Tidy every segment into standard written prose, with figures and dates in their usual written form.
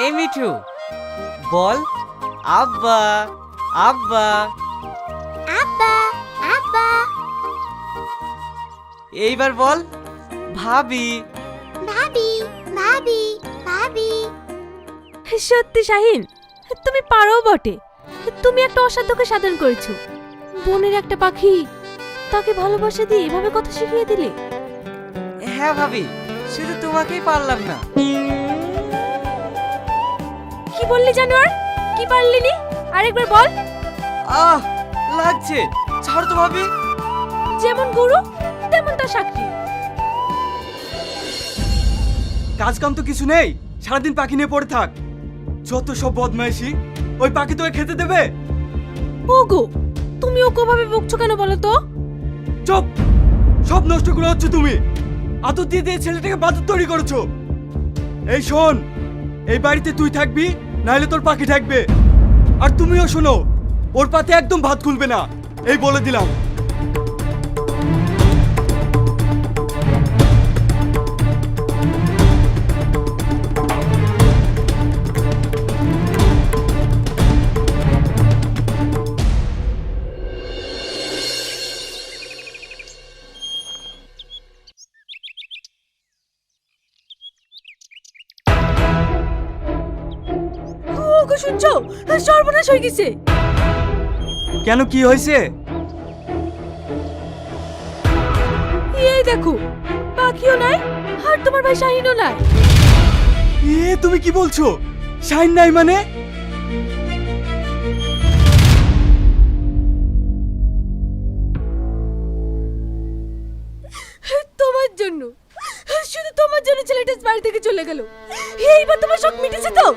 এই মিঠু বল আব্বা আব্বা আব্বা আব্বা। এইবার বল ভাবি ভাবি ভাবি ভাবি। সত্যি শাহিন, তুমি পারো বটে। তুমি একটা অসাধ্যকে সাধন করেছো। বনের একটা পাখি, তাকে ভালোবাসা দিয়ে এভাবে কথা শিখিয়ে দিলে। হ্যাঁ ভাবি, শুধু তোমাকেই পারলাম না। কি বললি জানোয়ার? কি পারলি নি? আরেকবার বল। আহ লাগছে, ছাড় তো ভাবি। যেমন গুরু তেমন তার সাক্ষী। কাজ কাম তো কিছু নেই, সারাদিন পাখি নিয়ে পড়ে থাক। যত সব বদমাইশি, ওই পাখি তোকে খেতে দেবে? ওগো, তুমি ওকে ভাবে বকছো কেন বলো তো? চুপ, সব নষ্ট করে হচ্ছে তুমি। আদর দিয়ে দিয়ে ছেলেটাকে বাদর তৈরি করেছো। এই শোন, এই বাড়িতে তুই থাকবি, নাহলে তোর পাখি থাকবে। আর তুমিও শোনো, ওর পাতে একদম ভাত খুলবে না, এই বলে দিলাম। ওগো শুনছো? সর্বনাশ হয়ে গেছে। কেন, কি হয়েছে? এই দেখো, পাখিও নাই আর তোমার ভাই শাহিনও নাই। তুমি কি বলছো? শাইন নাই মানে? তোমার জন্য, শুধু তোমার জন্য ছেলেটা বাড়ি থেকে চলে গেল। এইবার তোমার শখ মিটেছে তো?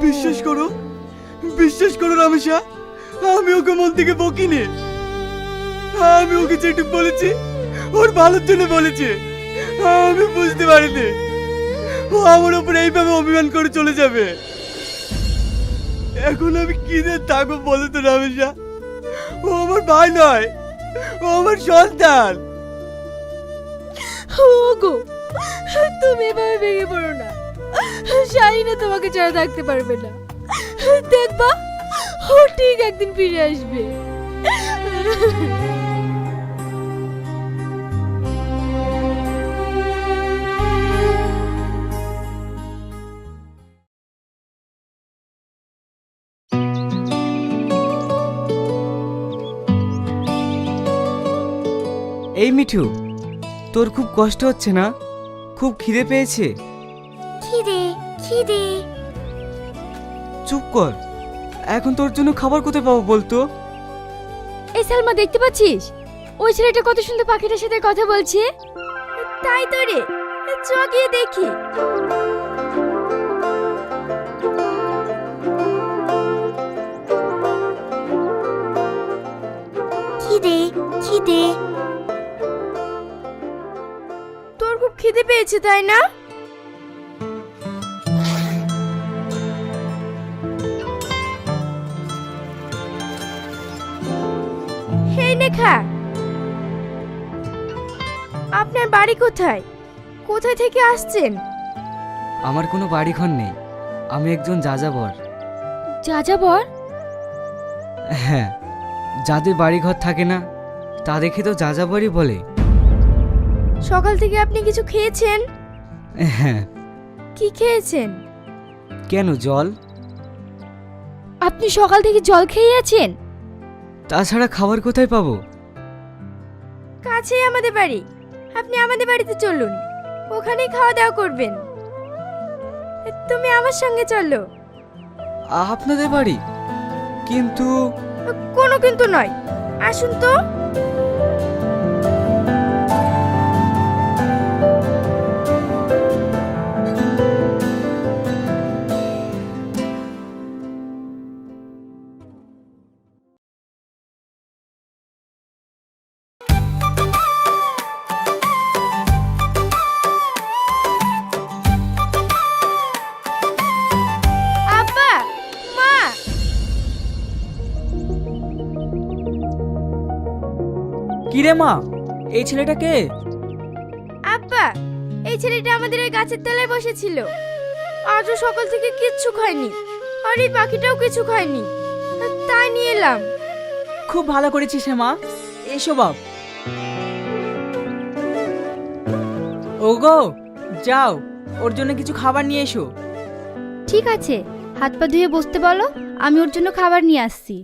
বিশ্বাস করো, বিশ্বাস করো রামেশা, আমি ওকে মন থেকে বকিনি। আমি ওকে যেটুক বলেছি ওর ভালোর জন্য বলেছি। আমি বুঝতে পারিনি ও আমার উপর এইভাবে অভিমান করে চলে যাবে। এখন আমি কি দিয়ে থাকবো বলো তো রামেশা? ও আমার ভাই নয়, ও আমার সন্তান। ওগো, তুমি এভাবে ভেঙে পড়ো না। শাহিনা তোমাকে ছাড়া থাকতে পারবে না। দেখবা, ও ঠিক একদিন ফিরে আসবে। এই মিঠু, তোর খুব কষ্ট হচ্ছে না? খুব খিদে পেয়েছে? খিদে খিদে। চুপ কর, এখন তোর জন্য খাবার কোথায় পাবো বলতো? এই সালমা, দেখতে পাচ্ছিস ওই ছেলেটা কত সুন্দর পাখিটার সাথে কথা বলছে? তাই তো রে, চ গিয়ে দেখি। খিদে খিদে। তোর খুব খিদে পেয়েছে তাই না? এই নে খা। আপনার বাড়ি কোথায়? কোথায় থেকে আসছেন? আমার কোনো বাড়ি ঘর নেই, আমি একজন যাযাবর। যাযাবর? হ্যাঁ, যাদের বাড়ি ঘর থাকে না তাদেরকে তো যাযাবরই বলে। সকাল থেকে আপনি কিছু খেয়েছেন? হ্যাঁ। কি খেয়েছেন? কেন, জল? আপনি সকাল থেকে জল খেয়ে আছেন? তাছাড়া খাবার কোথায় পাবো? কাছেই আমাদের বাড়ি, আপনি আমাদের বাড়িতে চলুন, ওখানেই খাওয়া দাওয়া করবেন। তুমি আমার সঙ্গে চলো। আপনাদের বাড়ি? কিন্তু কোনো কিন্তু নয়, আসুন তো। কিরে মা, এই ছেলেটা কে? আব্বা, এই ছেলেটা আমাদের এই গাছের তলায় বসেছিল। আজও সকাল থেকে কিচ্ছু খায়নি, আর এই পাখিটাও কিছু খায়নি, তাই নিয়ে এলাম। খুব ভালো করেছিস হে মা। এসো বাপ। ওগো, যাও ওর জন্য কিছু খাবার নিয়ে এসো। ঠিক আছে, হাত পা ধুয়ে বসতে বলো, আমি ওর জন্য খাবার নিয়ে আসছি।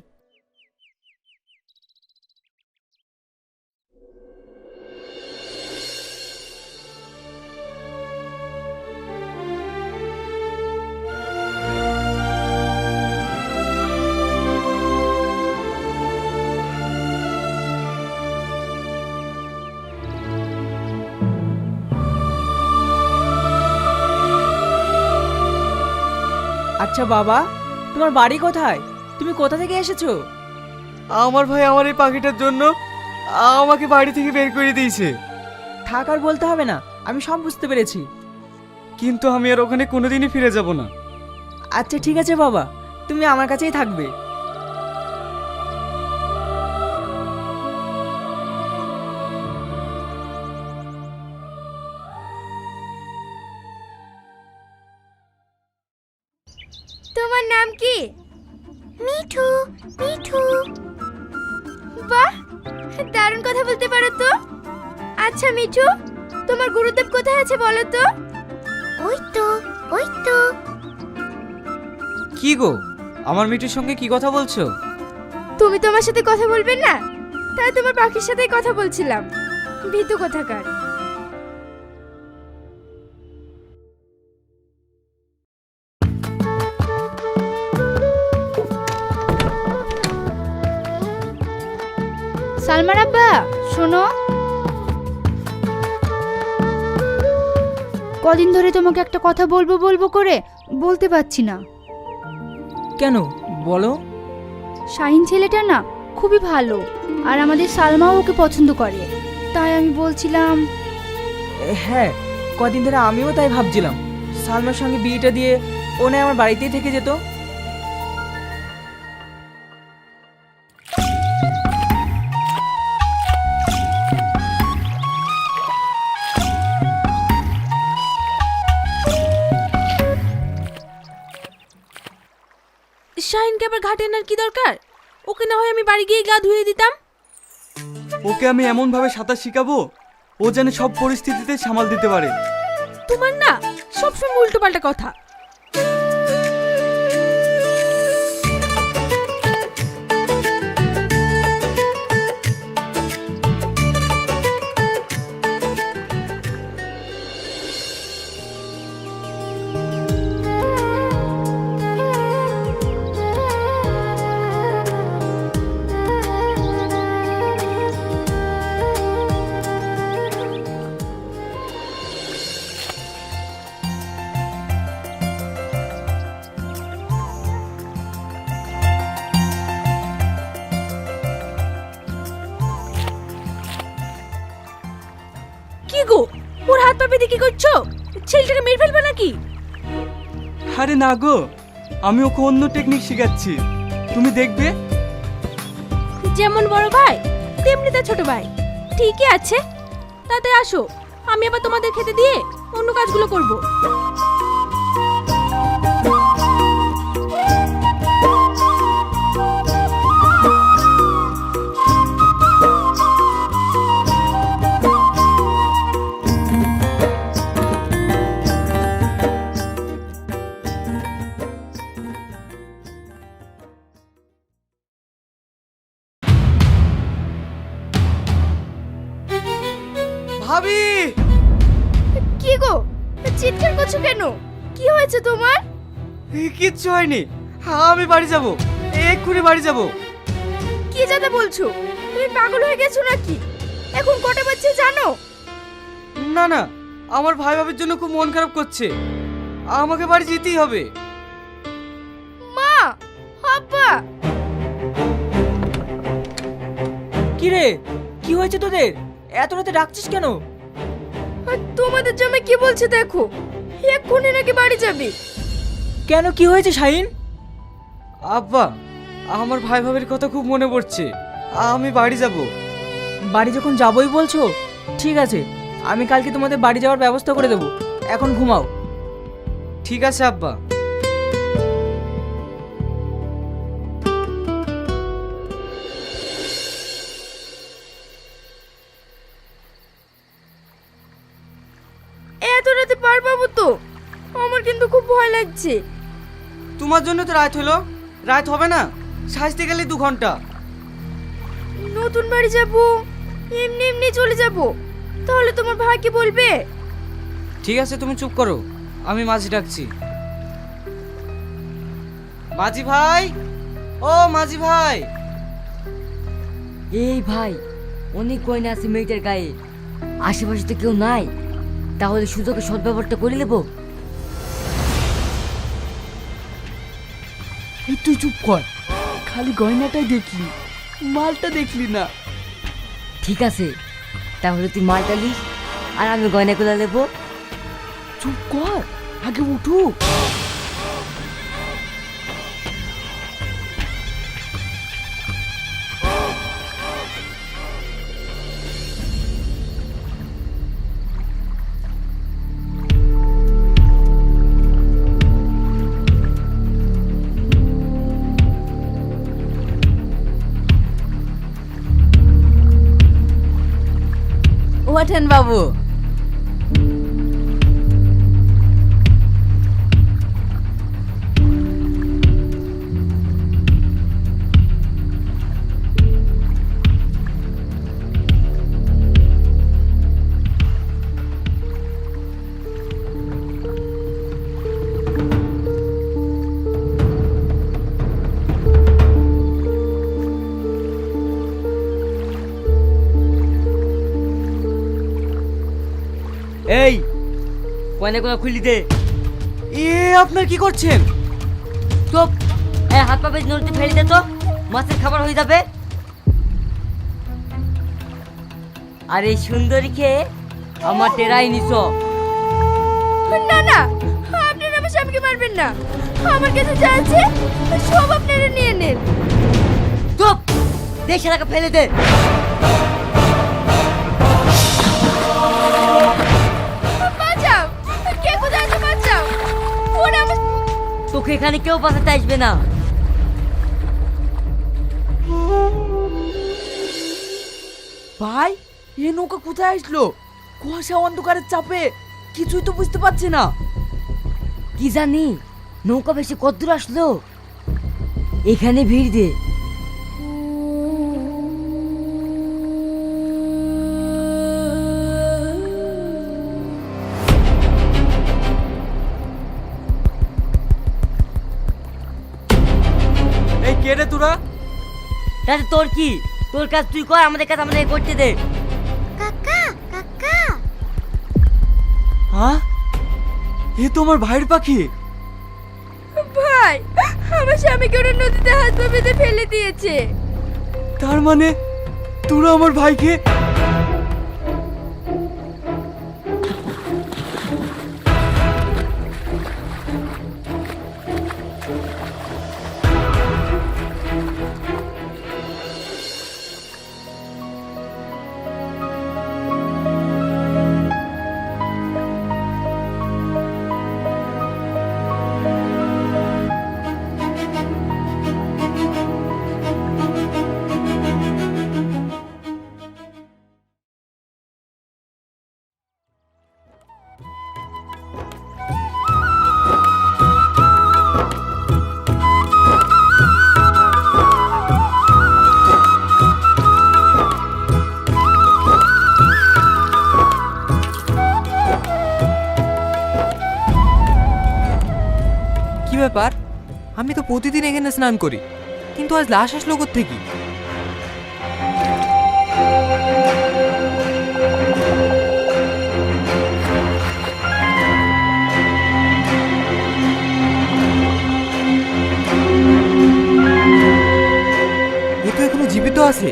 আচ্ছা বাবা, তোমার বাড়ি কোথায়? তুমি কোথা থেকে এসেছো? আমার ভাই আমার এই পাখিটার জন্য আমাকে বাড়ি থেকে বের করে দিয়েছে। থাক আর বলতে হবে না, আমি সব বুঝতে পেরেছি। কিন্তু আমি আর ওখানে কোনোদিনই ফিরে যাব না। আচ্ছা ঠিক আছে বাবা, তুমি আমার কাছেই থাকবে। তোমার নাম কি? মিঠু, মিঠু। বাহ, দারুণ কথা বলতে পারো তো। আচ্ছা মিঠু, তোমার গুরুদেব কোথায় আছে বলো তো? ওই তো, ওই তো। কি গো, আমার মিঠুর সঙ্গে কি কথা বলছো? তুমি তোমার সাথে কথা বলবে না, তাই তোমার পাখির সাথেই কথা বলছিলাম। ভীতু কোথাকার। সালমার আব্বা, শোনো, কদিন ধরে তোমাকে একটা কথা বলবো বলবো করে বলতে পারছি না। কেন বলো? শাহিন ছেলেটা না খুবই ভালো, আর আমাদের সালমাও ওকে পছন্দ করে, তাই আমি বলছিলাম। হ্যাঁ, কদিন ধরে আমিও তাই ভাবছিলাম, সালমার সঙ্গে বিয়েটা দিয়ে ও না আমার বাড়িতেই থেকে যেত। শাহিনকে আবার ঘাটে আনার কি দরকার? ওকে না হয় আমি বাড়ি গিয়ে গা ধুয়ে দিতাম। ওকে আমি এমন ভাবে সাঁতার শিখাবো ও যেন সব পরিস্থিতিতে সামাল দিতে পারে। তোমার না সবসময় উল্টো পাল্টা কথা। কি গো, ওর হাত পা বেঁধে কি করছো? ছেলেটাকে মেরে ফেলবে নাকি? আরে না গো, আমি ওকে অন্য টেকনিক শেখাচ্ছি, তুমি দেখবে। যেমন বড় ভাই তেমনি তার ছোট ভাই। ঠিকই আছে, তাতে আসো, আমি আবার তোমাদের খেতে দিয়ে অন্য কাজগুলো করব। ভাবি, কি গো, চিৎকার করছো কেন? কি হয়েছে তোমার? কিচ্ছু হয়নি, আমি বাড়ি যাব, এক্ষুনি বাড়ি যাব। কি যাতে বলছো? তুমি পাগল হয়ে গেছো নাকি? এখন কটা বাজছে জানো? না না, আমার ভাই ভাবির জন্য খুব মন খারাপ করছে, আমাকে বাড়ি যেতেই হবে। মা, আব্বা। কি রে, কি হয়েছে তোদের? এত রাতে ডাকছিস কেন? আর তোমাদের জামাই কি বলছে দেখো, এক্ষুনি নাকি বাড়ি যাবে। কেন, কি হয়েছে শাহিন? আব্বা, আমার ভাই ভাবির কথা খুব মনে পড়ছে, আমি বাড়ি যাব। বাড়ি যখন যাবোই বলছো, ঠিক আছে, আমি কালকে তোমাদের বাড়ি যাওয়ার ব্যবস্থা করে দেবো। এখন ঘুমাও। ঠিক আছে আব্বা। এত রাতে পার পাবো তো? আমার কিন্তু খুব ভয় লাগছে। তোমার জন্য তো রাত হলো। রাত হবে না, সাজতে গেলে 2 ঘন্টা। নতুন বাড়ি যাব, এমনি এমনি চলে যাব, তাহলে তোমার ভাই কি বলবে? ঠিক আছে, তুমি চুপ করো, আমি মাঝি ডাকছি। মাঝি ভাই, ও মাঝি ভাই। এই ভাই, অনেক গয়না আছে মেয়েটার গায়ে, আশেপাশে তো কেউ নাই, তাহলে সুযোগে সদ্ব্যবহারটা করে নেবো। তুই চুপ কর, খালি গয়নাটাই দেখলি, মালটা দেখলি না। ঠিক আছে, তাহলে তুই মালটা নিস আর আমি গয়নাগুলো নেবো। চুপ কর, আগে উঠুক। ওঠেন বাবু। এই, গয়নাগুলো খুলি দে। আপনার কি করছেন? চুপ, এই হাত পা বেঁধে নদীতে ফেলে দে তো, মাছের খাবার হয়ে যাবে। আর এই সুন্দরীকে আমার টেরাই নিছ। না না, আপনারা আমার স্বামীকে মারবেন না। আমার কাছে যা আছে সব আপনারা নিয়ে নেন। চুপ, দেশে টাকা ফেলে দে। বাঁচাও, কে কোথায় আছে বাঁচাও। ওরা আমার তোকে এখানে কেউ বাঁচাতে আসবে না। ভাই, এ নৌকা কোথায় আসলো? কুয়াশা অন্ধকারের চাপে কিছুই তো বুঝতে পারছি না। কি জানি নৌকা বেশি কদ্দূর আসলো। এখানে ভিড় দে। এই কে রে তোরা? তাতে তোর কি? তোর কাজ তুই কর, আমাদের কাজ আমাদের করতে দে। হ্যাঁ, এ তো আমার ভাইয়ের পাখি। ভাই, আমার স্বামীকে ওরা নদীতে হাত পা বেঁধে ফেলে দিয়েছে। তার মানে তোরা আমার ভাইকে ব্যাপার? আমি তো প্রতিদিন এখানে স্নান করি, কিন্তু আজ লাশ আসলো কোত্থেকে? এ তো এখনো জীবিত আছে।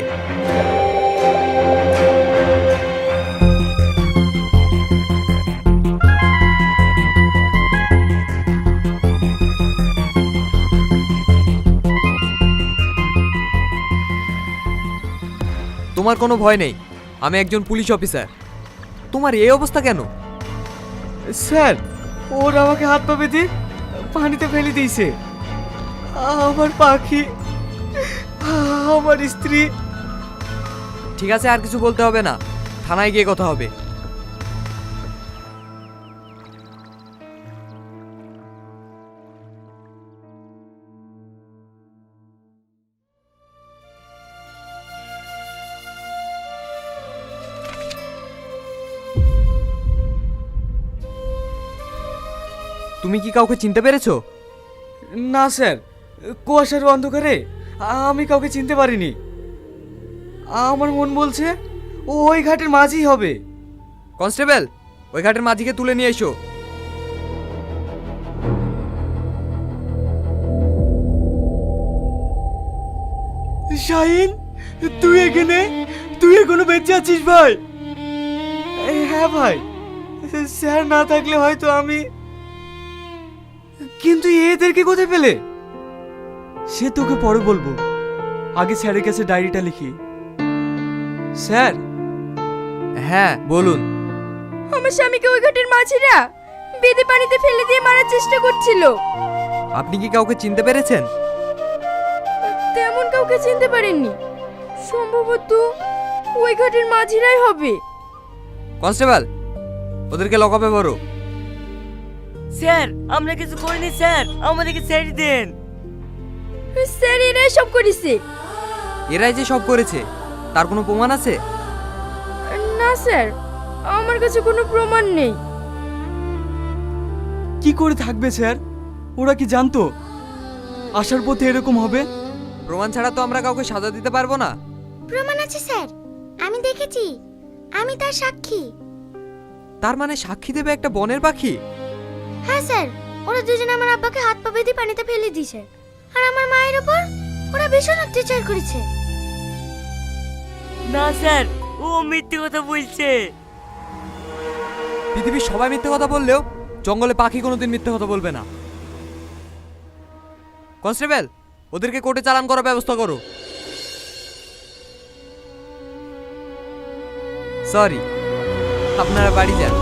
তোমার কোনো ভয় নেই, আমি একজন পুলিশ অফিসার। তোমার এই অবস্থা কেন? স্যার, ওর আমাকে হাত পা বেঁধে পানিতে ফেলে দিয়েছে। আমার পাখি, আমার স্ত্রী। ঠিক আছে, আর কিছু বলতে হবে না, থানায় গিয়ে কথা হবে। তুমি কি কাউকে চিনতে পেরেছো? না স্যার, কুয়াশার অন্ধকারে আমি কাউকে চিনতে পারিনি। আমার মন বলছে ওই ঘাটের মাঝি হবে। কনস্টেবল, ওই ঘাটের মাঝিকে তুলে নিয়ে এসো। শাহিন, তুই এখানে? তুই এখনো বেঁচে আছিস ভাই? হ্যাঁ ভাই, স্যার না থাকলে হয়তো আমি। কিন্তু এদেরকে কোথায় পেলে? সে তোকে পরে বলবো, আগে স্যারের কাছে ডায়েরিটা লিখি। স্যার। হ্যাঁ বলুন। আমার স্বামীকে ওই ঘাটের মাঝিরা বেঁধে পানিতে ফেলে দিয়ে মারার চেষ্টা করছিল। আপনি কি কাউকে চিনতে পেরেছেন? তেমন কাউকে চিনতে পারেননি, সম্ভবত ওই ঘাটের মাঝিরাই হবে। কনস্টেবল, ওদেরকে লকআপে ভরো। স্যার, আমরা কিছু করিনি স্যার, আমাদেরকে ছেড়ে দেন। স্যার, এরাই সব করেছে। এরাই যে সব করেছে, তার কোনো প্রমাণ আছে? না স্যার, আমার কাছে কোনো প্রমাণ নেই। কি করে থাকবে স্যার? ওরা কি জানতো আসার পথে এরকম হবে? প্রমাণ ছাড়া তো আমরা কাউকে সাজা দিতে পারবো না। প্রমাণ আছে স্যার, আমি দেখেছি, আমি তার সাক্ষী। তার মানে সাক্ষী দেবে একটা বনের পাখি? হ্যাঁ স্যার, ওরা দুজনে আমার আব্বাকে হাত পা বেঁধে পানিতে ফেলে দিয়েছে, আর আমার মায়ের উপর ওরা ভীষণ অত্যাচার করেছে। না স্যার, ও মিথ্যে কথা বলছে। পৃথিবীর সবাই মিথ্যে কথা বললেও জঙ্গলে পাখি কোনোদিন মিথ্যে কথা বলবে না। কনস্টেবল, ওদেরকে কোর্টে চালান করার ব্যবস্থা করো। সরি, আপনারা বাড়ি যান।